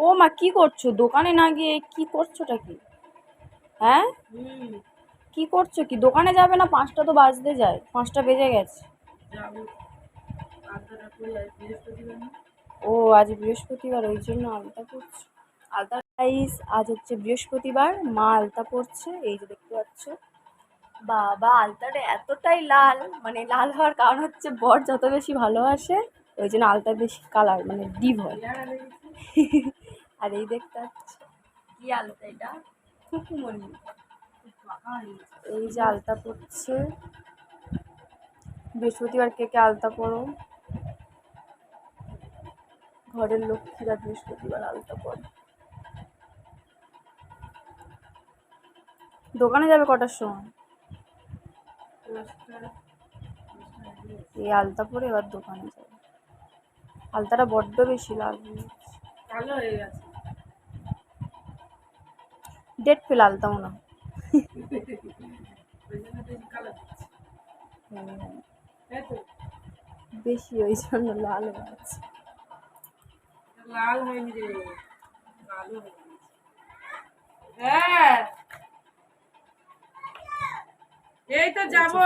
ও মা, কি করছো? দোকানে না গিয়ে কি করছোটা কি? হ্যাঁ, কি করছো কি? দোকানে যাবে না? 5টা তো বাজতে যায়, 5টা বেজে গেছে। ও আজ বৃহস্পতিবার, ওই জন্য আলতা পড়ছো। আলতা গাইস, আজ হচ্ছে বৃহস্পতিবার, মা আলতা পড়ছে, এই যে দেখতে পাচ্ছ। বাবা, আলতাটা এতটাই লাল, মানে লাল হওয়ার কারণ হচ্ছে বর যত বেশি ভালোবাসে ওই জন্য আলতা বেশি কালার মানে ডিপ হয়। আর এই দেখতে পাচ্ছ কি আলতা এটা, খুকুমণি। এই যে আলতা পড়ছে, বৃহস্পতিবার কে কে আলতা পড়ো? ঘরের লক্ষ্মীরা বৃহস্পতিবার আলতা পড়ে। দোকানে যাবে কটার সময়? এই আলতা পরে এবার দোকানে যাবে। আলতাটা বড্ড বেশি লাল হয়ে গেছে। ডেট ফেল আলতা মনে হয়। বেশি ওই জন্য লাল হয়ে গেছে। লাল হয়নি রে, কালো হয়ে গেছে। হ্যাঁ, এই তো যাবো।